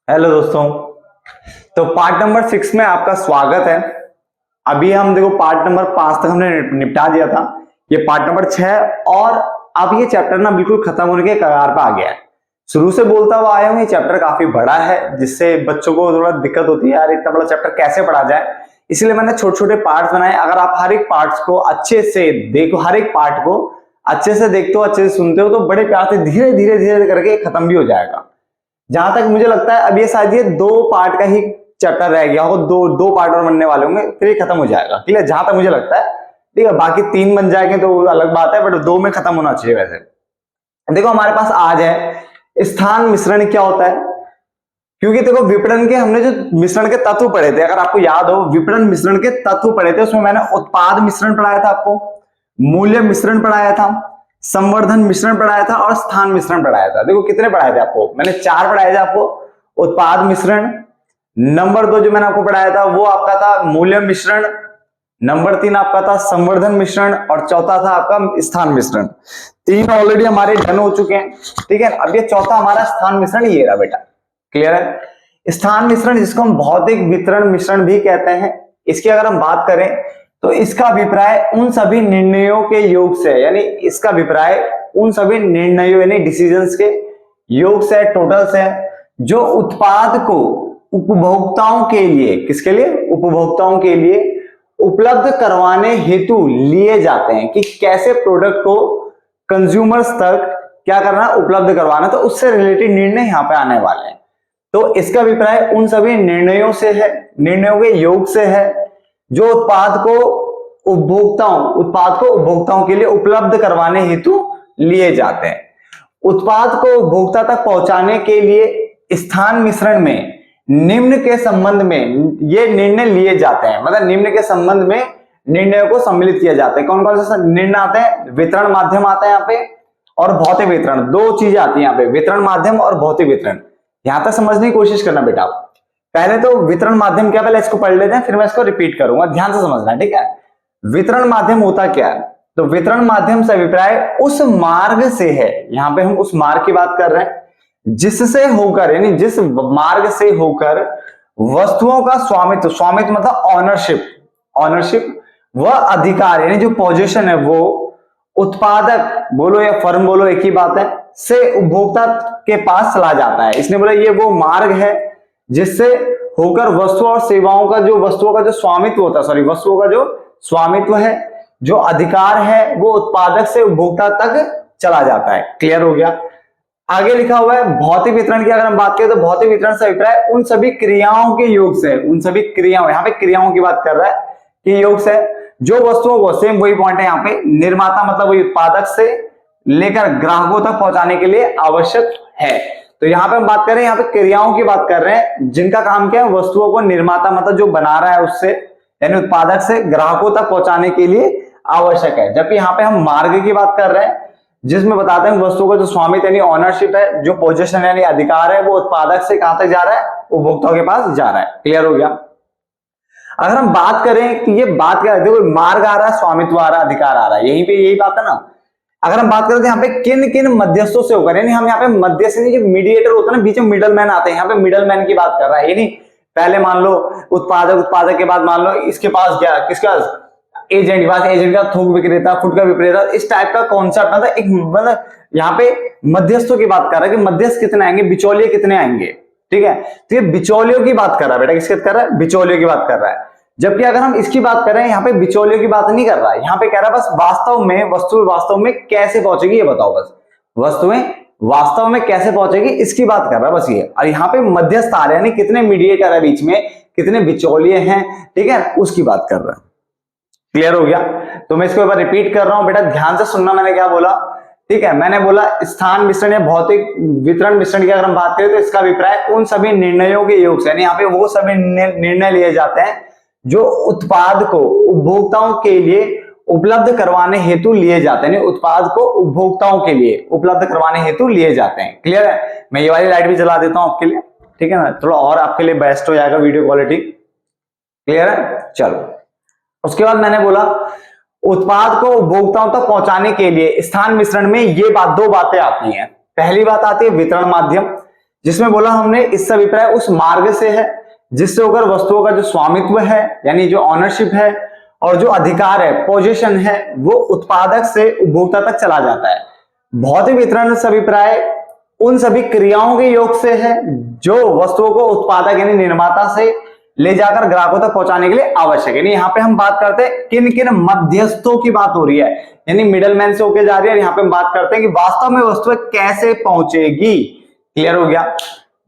Hello दोस्तों। तो part number 6 में आपका स्वागत है। अभी हम देखो पार्ट नंबर 5 तक हमने निपटा दिया था। ये पार्ट नंबर 6 और अब ये चैप्टर ना बिल्कुल खत्म होने के कगार पर आ गया है। शुरू से बोलता हुआ आया हूँ, ये चैप्टर काफी बड़ा है जिससे बच्चों को थोड़ा दिक्कत होती है, यार इतना बड़ा चैप्टर कैसे पढ़ा जाए। इसलिए मैंने छोटे छोटे पार्ट्स बनाए। अगर आप हर एक पार्ट्स को अच्छे से देखो, हर एक पार्ट को अच्छे से देखते हो, अच्छे से सुनते हो, तो बड़े प्यार से धीरे धीरे धीरे करके खत्म भी हो जाएगा। जहां तक मुझे लगता है अब ये शायद ये 2 पार्ट का ही चैप्टर रह गया हो, दो पार्ट और बनने वाले होंगे, फिर ये खत्म हो जाएगा। ठीक है, जहां तक मुझे लगता है। ठीक है, बाकी 3 बन जाएंगे तो अलग बात है, बट 2 में खत्म होना चाहिए। वैसे देखो हमारे पास आज है स्थान मिश्रण क्या होता है। क्योंकि देखो विपणन के हमने जो मिश्रण के तत्व पढ़े थे, अगर आपको याद हो विपणन मिश्रण के तत्व पढ़े थे, उसमें मैंने उत्पाद मिश्रण पढ़ाया था, आपको मूल्य मिश्रण पढ़ाया था, संवर्धन मिश्रण पढ़ाया था और स्थान मिश्रण पढ़ाया था। देखो कितने पढ़ाए थे आपको, मैंने 4 पढ़ाए थे आपको। उत्पाद मिश्रण, नंबर 2 जो मैंने आपको पढ़ाया था वो आपका था मूल्य मिश्रण, नंबर 3 आपका था संवर्धन मिश्रण और चौथा था आपका स्थान मिश्रण। 3 ऑलरेडी हमारे डन हो चुके हैं। ठीक है, अब ये चौथा हमारा स्थान मिश्रण ये रहा बेटा। क्लियर है। स्थान मिश्रण जिसको हम भौतिक वितरण मिश्रण भी कहते हैं, इसकी अगर हम बात करें तो इसका अभिप्राय उन सभी निर्णयों के योग से, यानी इसका अभिप्राय उन सभी निर्णयों यानी डिसीजंस के योग से, टोटल से, जो उत्पाद को उपभोक्ताओं के लिए, किसके लिए, उपभोक्ताओं के लिए उपलब्ध करवाने हेतु लिए जाते हैं। कि कैसे प्रोडक्ट को कंज्यूमर्स तक क्या करना, उपलब्ध करवाना, तो उससे रिलेटेड निर्णय यहां पे आने वाले हैं। तो इसका अभिप्राय उन सभी निर्णयों से है, निर्णयों के योग से है, जो उत्पाद को उपभोक्ताओं के लिए उपलब्ध करवाने हेतु लिए जाते हैं। उत्पाद को उपभोक्ता तक पहुंचाने के लिए स्थान मिश्रण में निम्न के संबंध में ये निर्णय लिए जाते हैं। मतलब निम्न के संबंध में निर्णयों को सम्मिलित किया जाता है। कौन कौन से निर्णय आते हैं, वितरण माध्यम आता है यहाँ पे और भौतिक वितरण, 2 चीजें आती है यहाँ पे, वितरण माध्यम और भौतिक वितरण। यहां तक समझने की कोशिश करना बेटा। पहले तो वितरण माध्यम क्या, पहले इसको पढ़ लेते हैं, फिर मैं इसको रिपीट करूंगा, ध्यान से समझना। ठीक है, वितरण माध्यम होता क्या है, तो वितरण माध्यम से अभिप्राय उस मार्ग से है, यहां पे हम उस मार्ग की बात कर रहे हैं जिससे होकर, यानी जिस मार्ग से होकर वस्तुओं का स्वामित्व, स्वामित्व मतलब ऑनरशिप वह अधिकार, यानी जो पोजीशन है वो उत्पादक बोलो या फर्म बोलो एक ही बात है, से उपभोक्ता के पास चला जाता है। इसने बोला ये वो मार्ग है जिससे होकर वस्तु और सेवाओं का जो, वस्तुओं का जो स्वामित्व होता है, वस्तुओं का जो स्वामित्व है, जो अधिकार है, वो उत्पादक से उपभोक्ता तक चला जाता है। क्लियर हो गया। आगे लिखा हुआ है भौतिक वितरण की अगर हम बात करें तो भौतिक वितरण से अभिप्राय उन सभी क्रियाओं के योग से, उन सभी क्रियाओं, यहाँ पे क्रियाओं की बात कर रहा है कि योग से जो वस्तुओं को, सेम वही पॉइंट है यहाँ पे, निर्माता मतलब वही उत्पादक से लेकर ग्राहकों तक पहुंचाने के लिए आवश्यक है। तो यहाँ पे हम बात कर रहे हैं, यहाँ पे क्रियाओं की बात कर रहे हैं जिनका काम क्या है, वस्तुओं को निर्माता मतलब जो बना रहा है उससे, यानी उत्पादक से ग्राहकों तक पहुंचाने के लिए आवश्यक है। जबकि यहाँ पे हम मार्ग की बात कर रहे हैं जिसमें बताते हैं वस्तुओं का जो स्वामित्व यानी ऑनरशिप है, जो पोजीशन यानी अधिकार है, वो उत्पादक से कहां तक जा रहा है, उपभोक्ताओं के पास जा रहा है। क्लियर हो गया। अगर हम बात करें कि ये बात क्या है, देखो मार्ग आ रहा है, स्वामित्व आ रहा है, अधिकार आ रहा है, यहीं पे यही बात है ना। अगर हम बात करें तो यहाँ पे किन किन मध्यस्थों से होकर, यानी हम यहाँ पे मध्यस्थ नहीं, जो मीडिएटर होता है ना, बीच में मिडल मैन आते हैं, यहाँ पे मिडल मैन की बात कर रहा है। यानी पहले मान लो उत्पादक के बाद मान लो इसके पास क्या, किसके पास, एजेंट के पास, एजेंट का थोक विक्रेता, फुटकर विक्रेता, इस टाइप का कॉन्सेप्ट मतलब एक, मतलब यहाँ पे मध्यस्थों की बात कर रहा है कि मध्यस्थ कितने आएंगे, बिचौलिए कितने आएंगे। ठीक है, तो ये बिचौलियों की बात कर रहा है बेटा, किसकी बात कर रहा है, बिचौलियों की बात कर रहा है। जबकि अगर हम इसकी बात करें, यहाँ पे बिचौलियों की बात नहीं कर रहा है, यहाँ पे कह रहा है बस वास्तव में, वस्तु वास्तव में कैसे पहुंचेगी ये बताओ, बस वस्तुएं वास्तव में कैसे पहुंचेगी इसकी बात कर रहा है बस ये। और यहाँ पे मध्यस्थ आ रहे हैं, कितने मीडिएटर है बीच में, कितने बिचौलिए हैं, ठीक है, उसकी बात कर रहा है। क्लियर हो गया। तो मैं इसको एक बार रिपीट कर रहा हूं बेटा, ध्यान से सुनना मैंने क्या बोला। ठीक है, मैंने बोला स्थान मिश्रण या भौतिक वितरण मिश्रण की अगर हम बात करें तो इसका अभिप्राय उन सभी निर्णयों के योग से, यानी यहाँ पे वो सभी निर्णय लिए जाते हैं जो उत्पाद को उपभोक्ताओं के लिए उपलब्ध करवाने हेतु लिए जाते हैं, उत्पाद को उपभोक्ताओं के लिए उपलब्ध करवाने हेतु लिए जाते हैं। क्लियर है। मैं ये वाली लाइट भी जला देता हूं आपके लिए, ठीक है ना, थोड़ा और आपके लिए बेस्ट हो जाएगा वीडियो क्वालिटी। क्लियर है। चलो, उसके बाद मैंने बोला उत्पाद को उपभोक्ताओं तक पहुंचाने के लिए स्थान मिश्रण में ये 2 बातें आती हैं। पहली बात आती है वितरण माध्यम, जिसमें बोला हमने इससे अभिप्राय उस मार्ग से है जिससे होकर वस्तुओं का जो स्वामित्व है यानी जो ऑनरशिप है और जो अधिकार है पोजीशन है वो उत्पादक से उपभोक्ता तक चला जाता है। भौतिक वितरण से अभिप्राय उन सभी क्रियाओं के योग से है जो वस्तुओं को उत्पादक यानी निर्माता से ले जाकर ग्राहकों तक पहुंचाने के लिए आवश्यक है। यहाँ पे हम बात करते हैं किन किन मध्यस्थों की बात हो रही है, यानी मिडलमैन से होके जा रही है। यहाँ पे हम बात करते हैं कि वास्तव में वस्तु कैसे पहुंचेगी। क्लियर हो गया,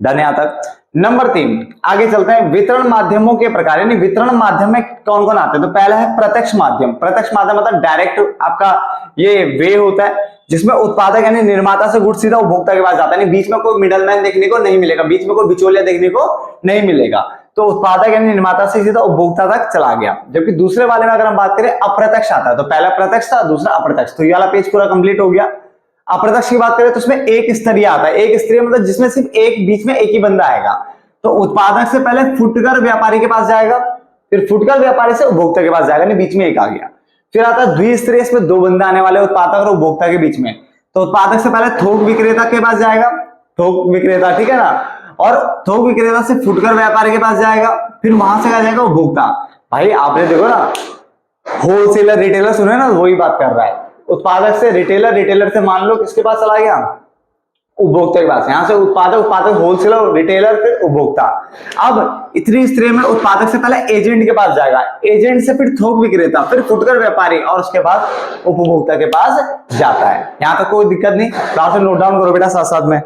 डन यहां तक। नंबर 3 आगे चलते हैं, वितरण माध्यमों के प्रकार, यानी वितरण माध्यम में कौन कौन आते हैं। तो पहला है प्रत्यक्ष माध्यम। प्रत्यक्ष माध्यम मतलब डायरेक्ट आपका ये वे होता है जिसमें उत्पादक यानी निर्माता से गुड्स सीधा उपभोक्ता के पास जाता है, यानी बीच में कोई मिडलमैन देखने को नहीं मिलेगा, बीच में कोई बिचौलिया देखने को नहीं मिलेगा। तो उत्पादक यानी निर्माता से सीधा उपभोक्ता तक चला गया। जबकि दूसरे वाले में अगर हम बात करें अप्रत्यक्ष आता है, तो पहला प्रत्यक्ष था दूसरा अप्रत्यक्ष। तो ये वाला पेज पूरा कंप्लीट हो गया। अप्रत्यक्ष की बात करें तो उसमें एक स्तरीय आता है। एक स्तरीय मतलब जिसमें सिर्फ एक बीच में एक ही बंदा आएगा। तो उत्पादक से पहले फुटकर व्यापारी के पास जाएगा, फिर फुटकर व्यापारी से उपभोक्ता के पास जाएगा, यानी बीच में एक आ गया। फिर आता है द्विस्तरीय, इसमें दो बंदे आने वाले उत्पादक और उपभोक्ता के बीच में। तो उत्पादक से पहले थोक विक्रेता के पास जाएगा, थोक विक्रेता, ठीक है ना, और थोक विक्रेता से फुटकर व्यापारी के पास जाएगा, फिर वहां से आ जाएगा उपभोक्ता। भाई आपने देखो ना, होलसेलर रिटेलर सुने ना, वही बात कर रहा है। उत्पादक से रिटेलर, रिटेलर से मान लो किसके पास चला गया, उपभोक्ता के पास। यहां से उत्पादक, उत्पादक होलसेलर, रिटेलर, फिर उपभोक्ता। अब इतनी स्थिति में उत्पादक से पहले एजेंट के पास जाएगा, एजेंट से फिर थोक विक्रेता, फिर फुटकर व्यापारी और उसके बाद उपभोक्ता के पास जाता है। यहां तक कोई दिक्कत नहीं, क्लास में नोट डाउन करो बेटा साथ साथ में।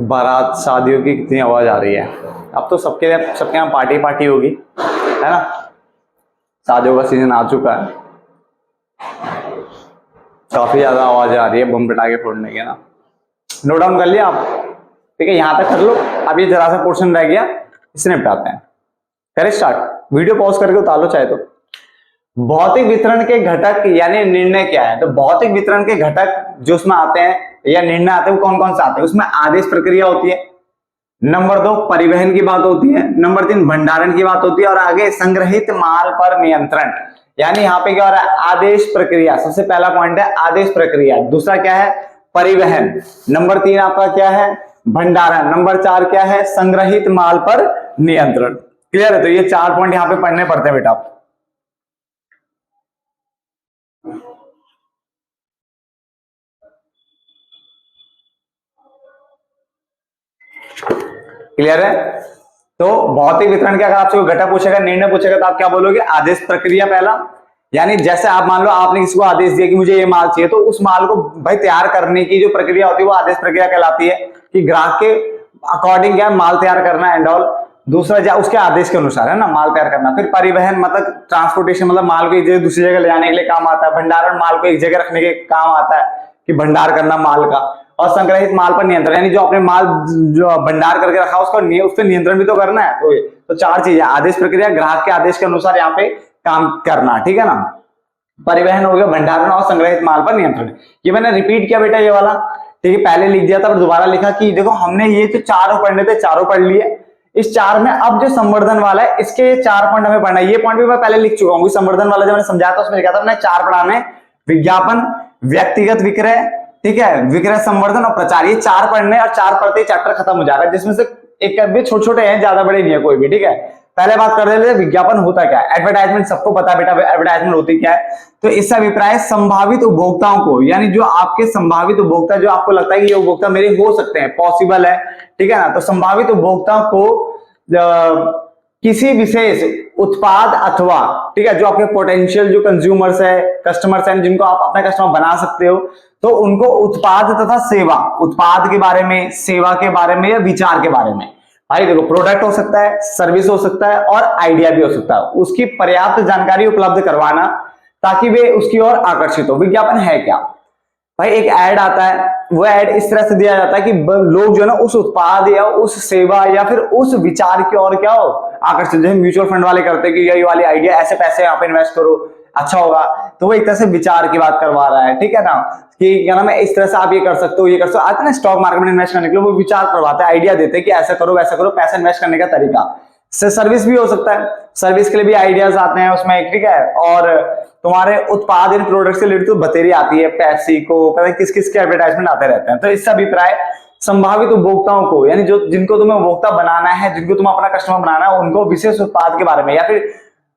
बारात शादियों की कितनी आवाज आ रही है। अब तो सबके यहाँ पार्टी पार्टी होगी, है ना, शादियों का सीजन आ चुका है। काफी ज्यादा आवाज आ रही है बम पटाखे फोड़ने के ना। नोट डाउन कर लिया आप, ठीक है, यहां तक कर लो। अब ये जरा सा पोर्शन रह गया, इसे निपटाते हैं। करें स्टार्ट, वीडियो पॉज करके उतार लो चाहे तो। भौतिक वितरण के घटक यानी निर्णय क्या है। तो भौतिक वितरण के घटक जो उसमें आते हैं या निर्णय आते हैं वो कौन कौन से आते हैं। उसमें आदेश प्रक्रिया होती है, नंबर 2 परिवहन की बात होती है, नंबर 3 भंडारण की बात होती है, और आगे संग्रहित माल पर नियंत्रण। यानी यहाँ पे क्या हो रहा है, आदेश प्रक्रिया सबसे पहला पॉइंट है, आदेश प्रक्रिया। दूसरा क्या है, परिवहन। नंबर 3 आपका क्या है, भंडारण। नंबर 4 क्या है, संग्रहित माल पर नियंत्रण। क्लियर है। तो ये 4 पॉइंट यहाँ पे पढ़ने पड़ते हैं बेटा। क्लियर है। तो भौतिक वितरण के अगर आपसे कोई घटक पूछेगा, निर्णय पूछेगा, तो आप क्या बोलोगे, आदेश प्रक्रिया पहला। यानी जैसे आप मान लो आपने किसी को आदेश दिया कि मुझे ये माल चाहिए, तो उस माल को भाई तैयार करने की जो प्रक्रिया होती है वो आदेश प्रक्रिया कहलाती है, कि ग्राहक के अकॉर्डिंग क्या माल तैयार करना एंड ऑल। दूसरा उसके आदेश के अनुसार, है ना, माल तैयार करना। फिर परिवहन मतलब ट्रांसपोर्टेशन, मतलब माल को एक जगह दूसरी जगह ले जाने के लिए काम आता है। भंडारण माल को एक जगह रखने के काम आता है कि भंडार करना माल का। और संग्रहित माल पर नियंत्रण, यानी जो आपने माल जो भंडार करके रखा उसका उस पर नियंत्रण भी तो करना है। तो 4 चीजें, आदेश प्रक्रिया, ग्राहक के आदेश के अनुसार यहाँ पे काम करना, ठीक है ना। परिवहन हो गया, भंडारण और संग्रहित माल पर नियंत्रण। ये मैंने रिपीट किया बेटा ये वाला, ठीक है, पहले लिख दिया था पर दोबारा लिखा कि देखो हमने ये जो 4 पढ़ने थे, चारों पढ़ लिए। इस 4 में अब जो संवर्धन वाला है इसके 4 पॉइंट हमें पढ़ना है। ये पॉइंट भी मैं पहले लिख चुका हूँ। संवर्धन वाला जब मैंने समझाया था उसमें लिखा था मैंने 4 पढ़ाने, विज्ञापन, व्यक्तिगत विक्रय, ठीक है, विक्रय संवर्धन और प्रचार। ये 4 पढ़ने और 4 पढ़ते ही चैप्टर खत्म हो जाएगा, जिसमें से एक भी छोटे छोटे हैं, ज्यादा बड़े नहीं है कोई भी, ठीक है। पहले बात कर रहे थे विज्ञापन होता क्या है। एडवर्टाइजमेंट सबको पता है बेटा, एडवर्टाइजमेंट होती क्या है। तो इससे अभिप्राय संभावित उपभोक्ताओं को, यानी जो आपके संभावित उपभोक्ता, जो आपको लगता है कि ये उपभोक्ता मेरे हो सकते हैं, पॉसिबल है, ठीक है ना। तो संभावित उपभोक्ताओं को किसी विशेष उत्पाद अथवा, ठीक है, जो आपके पोटेंशियल जो कंज्यूमर्स है, कस्टमर्स हैं, जिनको आप अपना कस्टमर बना सकते हो, तो उनको उत्पाद तथा सेवा, उत्पाद के बारे में, सेवा के बारे में या विचार के बारे में, भाई देखो प्रोडक्ट हो सकता है, सर्विस हो सकता है और आइडिया भी हो सकता है, उसकी पर्याप्त जानकारी उपलब्ध करवाना ताकि वे उसकी ओर आकर्षित हो। विज्ञापन है क्या भाई, एक ऐड आता है, वो ऐड इस तरह से दिया जाता है कि लोग जो है ना उस उत्पाद या उस सेवा या फिर उस विचार की ओर क्या हो, आकर्षित। जैसे म्यूचुअल फंड वाले करते हैं कि ये वाली आइडिया, ऐसे पैसे यहाँ पे इन्वेस्ट करो, अच्छा होगा। तो वो एक तरह से विचार की बात करवा रहा है, ठीक है ना, कि क्या नाम है, इस तरह से आप ये कर सकते हो, ये कर सकते हो। आते हैं ना स्टॉक मार्केट में इन्वेस्ट करने के लिए, वो विचार करवाते हैं, आइडिया देते हैं कि ऐसा करो वैसा करो, पैसा इन्वेस्ट करने का तरीका से। सर्विस भी हो सकता है, सर्विस के लिए भी आइडियाज आते हैं उसमें, ठीक है। और तुम्हारे उत्पाद इन प्रोडक्ट से रिलेटेड तो बतेरी आती है, पैप्सी को पता है किस किस के एडवर्टाइजमेंट आते रहते हैं। तो इससे अभिप्राय संभावित उपभोक्ताओं को, यानी जो जिनको तुम्हें उपभोक्ता बनाना है, जिनको तुम अपना कस्टमर बनाना है, उनको विशेष उत्पाद के बारे में या फिर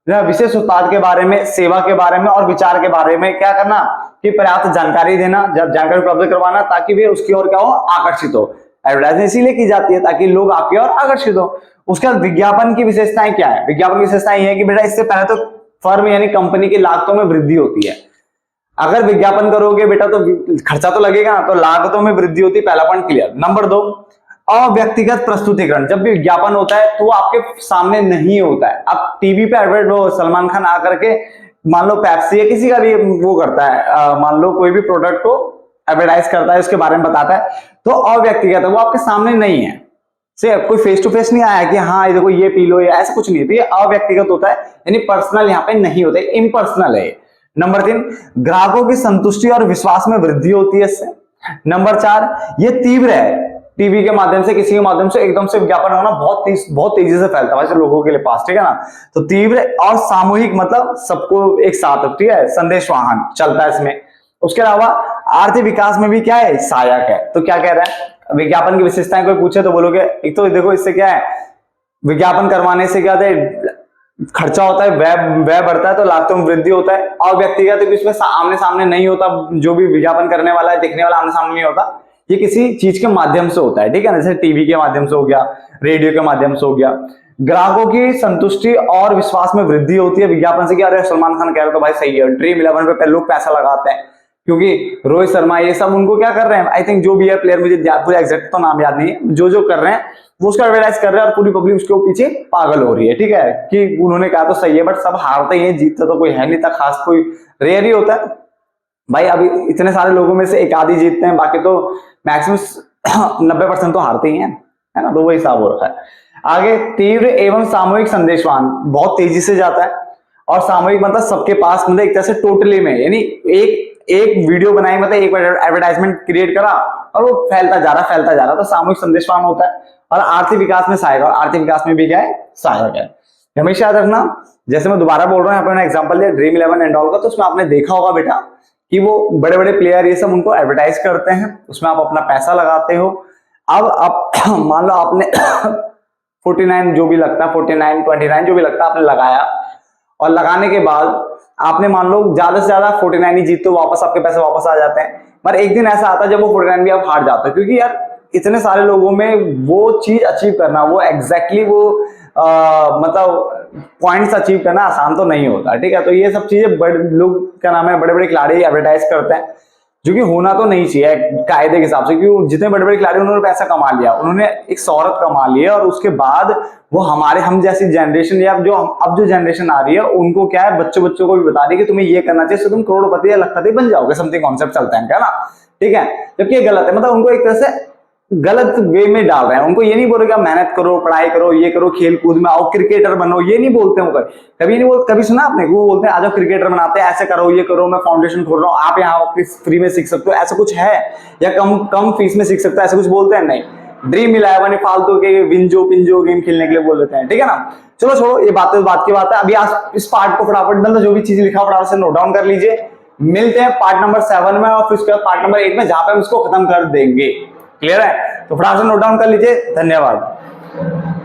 विशेष उत्पाद के बारे में, सेवा के बारे में और विचार के बारे में क्या करना कि पर्याप्त जानकारी देना, जब जानकारी उपलब्ध करवाना, ताकि वे उसकी ओर क्या हो, आकर्षित हो। एडवर्टाइजमेंट इसीलिए की जाती है ताकि लोग आपकी ओर आकर्षित हो। उसके बाद विज्ञापन की विशेषताएं क्या है? विज्ञापन की विशेषताएं ये है कि बेटा इससे पहले तो फर्म यानी कंपनी की लागतों में वृद्धि होती है। अगर विज्ञापन करोगे बेटा तो खर्चा तो लगेगा ना, तो लागतों में वृद्धि होती है, पहला पॉइंट क्लियर। नंबर 2, अव्यक्तिगत प्रस्तुतिकरण। जब भी विज्ञापन होता है तो वो आपके सामने नहीं होता है। अब टीवी पे एडवर्ट सलमान खान आकर के मान लो पेप्सी या किसी का भी वो करता है, मान लो कोई भी प्रोडक्ट को एडवर्टाइज करता है, उसके बारे में बताता है, तो अव्यक्तिगत है, वो आपके सामने नहीं है, से कोई फेस टू फेस नहीं आया कि हाँ ये देखो ये पी लो, या ऐसा कुछ नहीं है। तो ये अव्यक्तिगत होता है, यानी पर्सनल यहाँ पे नहीं होता है, इम्पर्सनल है। नंबर 3, ग्राहकों की संतुष्टि और विश्वास में वृद्धि होती है इससे। नंबर 4, ये तीव्र है, टीवी के माध्यम से, किसी के माध्यम से एकदम से विज्ञापन होना बहुत तेजी से फैलता है लोगों के लिए पास, ठीक है ना। तो तीव्र और सामूहिक, मतलब सबको एक साथ, ठीक है, संदेश वाहन चलता है इसमें। उसके अलावा आर्थिक विकास में भी क्या है, सहायक है। तो क्या कह रहा है, विज्ञापन की विशेषताएं कोई पूछे तो बोलोगे, एक तो देखो इससे क्या है, विज्ञापन करवाने से क्या होता है, खर्चा होता है, व्यय बढ़ता है, तो लागतों में वृद्धि होता है। और व्यक्तिगत तो इसमें आमने सामने नहीं होता, जो भी विज्ञापन करने वाला है, देखने वाला आमने सामने नहीं होता, ये किसी चीज के माध्यम से होता है, ठीक है ना, जैसे टीवी के माध्यम से हो गया, रेडियो के माध्यम से हो गया। ग्राहकों की संतुष्टि और विश्वास में वृद्धि होती है विज्ञापन से। क्या अरे सलमान खान कह रहे तो भाई सही है, ड्रीम 11 पे लोग पैसा लगाते हैं, क्योंकि रोहित शर्मा ये सब उनको क्या कर रहे हैं, आई थिंक जो भी है प्लेयर, मुझे पूरा एग्जैक्ट तो नाम याद नहीं है, जो कर रहे हैं वो उसका एडवर्टाइज कर रहे हैं और पूरी पब्लिक उसके पीछे पागल हो रही है, ठीक है, कि उन्होंने कहा तो सही है, बट सब हारते ही हैं, जीतते तो कोई है नहीं था खास, कोई रेयर ही होता है भाई। अभी इतने सारे लोगों में से एक आधी जीतते हैं, बाकी तो मैक्सिमम 90% तो हारते ही हैं, है ना। तो वो हिसाब हो रखा है। आगे, तीव्र एवं सामूहिक संदेशवान, बहुत तेजी से जाता है। और सामूहिक मतलब सबके पास, मतलब एक तरह से टोटली में, यानी एक वीडियो बनाई, मतलब एक एडवर्टाइजमेंट क्रिएट करा और वो फैलता जा रहा, तो सामूहिक संदेशवान होता है। और आर्थिक विकास में सहायक, और आर्थिक विकास में भी क्या है, सहायक है। हमेशा याद रखना, जैसे मैं दोबारा बोल रहा हूँ, यहाँ पे एग्जांपल दिया ड्रीम 11 एंड ऑल का, तो उसमें आपने देखा होगा बेटा कि वो बड़े बड़े प्लेयर ये सब उनको एडवर्टाइज करते हैं, उसमें आप अपना पैसा लगाते हो। अब आप मान लो आपने 49 जो भी लगता है, 49 29 जो भी लगता है आपने लगाया, और लगाने के बाद आपने मान लो ज्यादा से ज्यादा 49 ही जीतते हो, वापस आपके पैसे वापस आ जाते हैं। पर एक दिन ऐसा आता है जब वो 49 भी आप हार जाते हो, क्योंकि यार इतने सारे लोगों में वो चीज अचीव करना, वो एग्जैक्टली वो मतलब पॉइंट्स अचीव करना आसान तो नहीं होता, ठीक है। तो ये सब चीजें बड़े लोग, क्या नाम है, बड़े बड़े खिलाड़ी एडवर्टाइज करते हैं, जो कि होना तो नहीं चाहिए कायदे के हिसाब से, क्योंकि जितने बड़े बड़े खिलाड़ी उन्होंने पैसा कमा लिया, उन्होंने एक शोहरत कमा ली है, और उसके बाद वो हम जैसी जनरेशन, या जो अब जो जनरेशन आ रही है, उनको क्या है, बच्चों को भी बता रही है कि तुम्हें ये करना चाहिए, तो तुम करोड़पति या लखपति बन जाओगे, समथिंग कॉन्सेप्ट चलता है इनका ना, ठीक है। जबकि ये गलत है, मतलब उनको एक तरह से गलत वे में डाल रहे हैं। उनको ये नहीं बोल रहे कि आप मेहनत करो, पढ़ाई करो, ये करो, खेल कूद में आओ, क्रिकेटर बनो, ये नहीं बोलते हैं। कभी नहीं बोलते, कभी सुना आपने वो बोलते हैं आ जाओ क्रिकेटर बनाते हैं, ऐसे करो, ये करो, मैं फाउंडेशन खोल रहा हूँ, आप यहाँ फ्री में सीख सकते हो, ऐसा कुछ है, या कम फीस में सीख सकते हो, ऐसा कुछ बोलते हैं नहीं। ड्रीम 11 फालतू के विंजो पिंजो गेम खेलने के लिए बोल देते हैं, ठीक है ना। चलो छोड़ो, ये बात की बात है। अभी आज इस पार्ट को फटाफट, मतलब जो भी चीज लिखा फटाफट से नोट डाउन कर लीजिए। मिलते हैं पार्ट नंबर 7 में, और फिर उसके बाद पार्ट नंबर 8 में, जहां पे हम इसको खत्म कर देंगे। क्लियर है? तो फटाफट से नोट डाउन कर लीजिए। धन्यवाद।